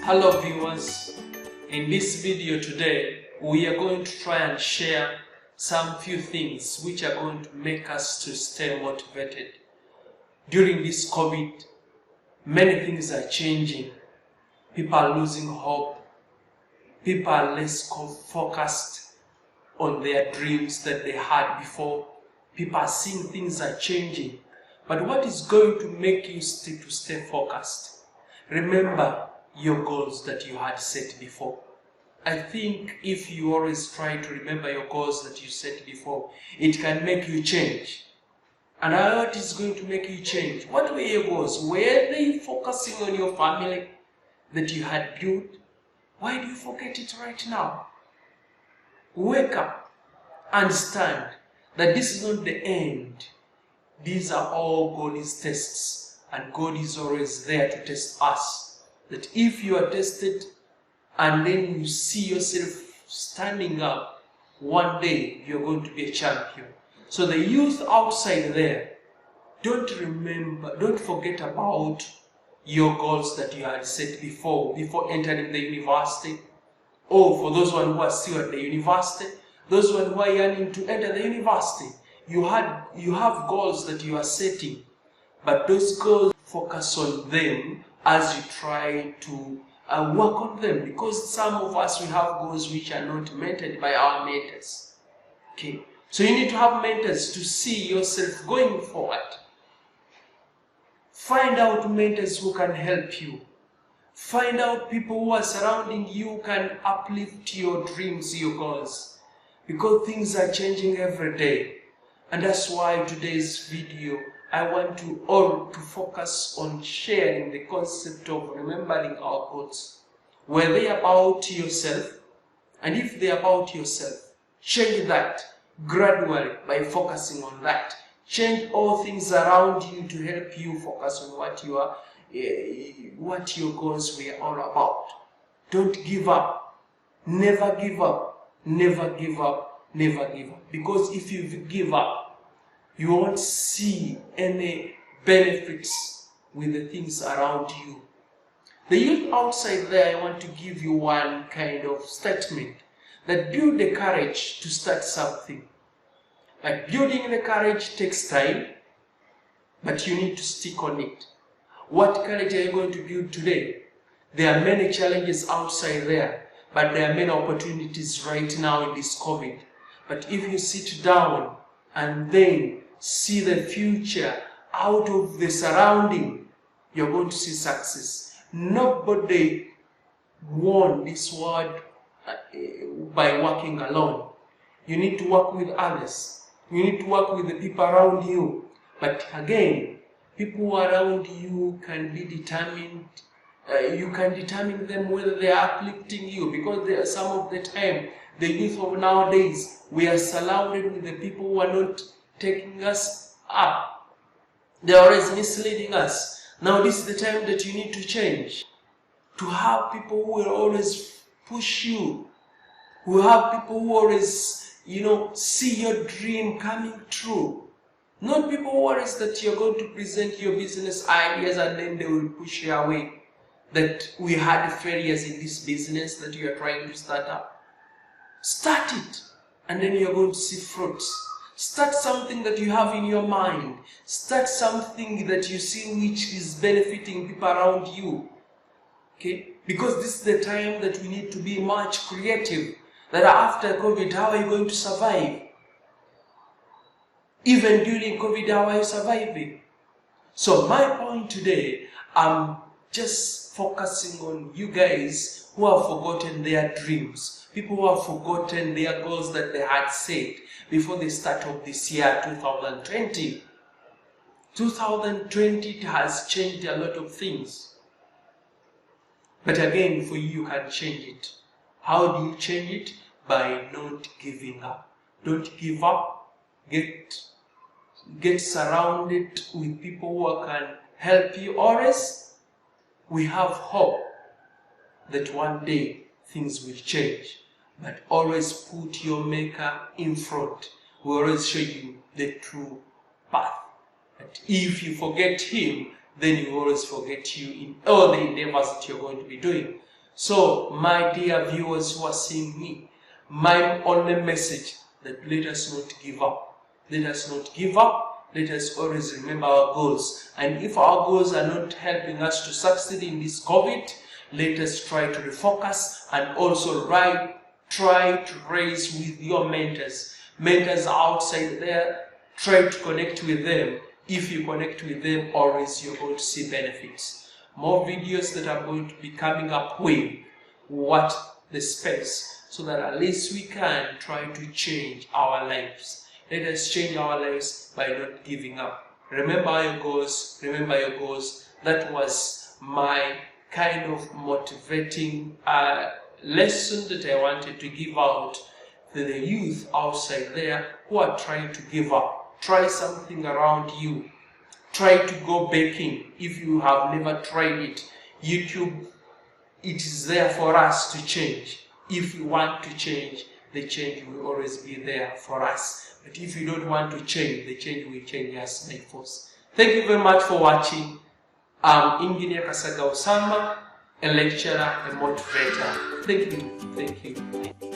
Hello viewers, in this video today we are going to try and share some few things which are going to make us to stay motivated. During this COVID, many things are changing. People are losing hope. People are less focused on their dreams that they had before. People are seeing things are changing. But what is going to make you stay focused? Remember your goals that you had set before. I think if you always try to remember your goals that you set before, it can make you change. And what is going to make you change? What were your goals? Were they focusing on your family that you had built? Why do you forget it right now? Wake up. Understand that this is not the end. These are all God's tests, and God is always there to test us. That if you are tested and then you see yourself standing up, one day you're going to be a champion. So the youth outside there, don't forget about your goals that you had set before entering the university. Or for those who are still at the university, those who are yearning to enter the university, you have goals that you are setting, but those goals, focus on them as you try to work on them, because some of us, we have goals which are not mentored by our mentors. Okay, so you need to have mentors to see yourself going forward. Find out mentors who can help you. Find out people who are surrounding you who can uplift your dreams, your goals, because things are changing every day. And that's why today's video, I want to all to focus on sharing the concept of remembering our goals. Were they about yourself? And if they're about yourself, change that gradually by focusing on that. Change all things around you to help you focus on what your goals were all about. Don't give up. Never give up. Never give up. Never give up. Because if you give up, you won't see any benefits with the things around you. The youth outside there, I want to give you one kind of statement that build the courage to start something. Like building the courage takes time, but you need to stick on it. What courage are you going to build today? There are many challenges outside there, but there are many opportunities right now in this COVID. But if you sit down and then see the future out of the surrounding, you're going to see success. Nobody won this world by working alone. You need to work with others. You need to work with the people around you. But again, people around you can be determined. You can determine them whether they are uplifting you, because some of the time, the youth of nowadays, we are surrounded with the people who are not taking us up. They are always misleading us. Now this is the time that you need to change. To have people who will always push you. Who have people who always, see your dream coming true. Not people who always that you're going to present your business ideas and then they will push you away. That we had failures in this business that you are trying to start up. Start it, and then you're going to see fruits. Start something that you have in your mind. Start something that you see which is benefiting people around you. Okay? Because this is the time that we need to be much creative. That after COVID, how are you going to survive? Even during COVID, how are you surviving? So my point today, I'm just focusing on you guys who have forgotten their dreams. People who have forgotten their goals that they had set before the start of this year, 2020. 2020 has changed a lot of things. But again, for you, you can change it. How do you change it? By not giving up. Don't give up. Get surrounded with people who can help you. Always, we have hope that one day things will change. But always put your maker in front. We always show you the true path. But if you forget him, then he will always forget you in all the endeavors that you're going to be doing. So, my dear viewers who are seeing me, my only message that let us not give up. Let us not give up. Let us always remember our goals. And if our goals are not helping us to succeed in this COVID, let us try to refocus and also try to raise with your mentors. Mentors outside there, try to connect with them. If you connect with them, always you're going to see benefits. More videos that are going to be coming up with what the space, so that at least we can try to change our lives. Let us change our lives by not giving up. Remember your goals. Remember your goals. That was my kind of motivating lesson that I wanted to give out to the youth outside there who are trying to give up. Try something around you. Try to go baking if you have never tried it. YouTube, it is there for us to change. If you want to change, the change will always be there for us. But if you don't want to change, the change will change us by force. Thank you very much for watching. I'm Engineer Kasaga Osama, a lecturer, a motivator. Thank you.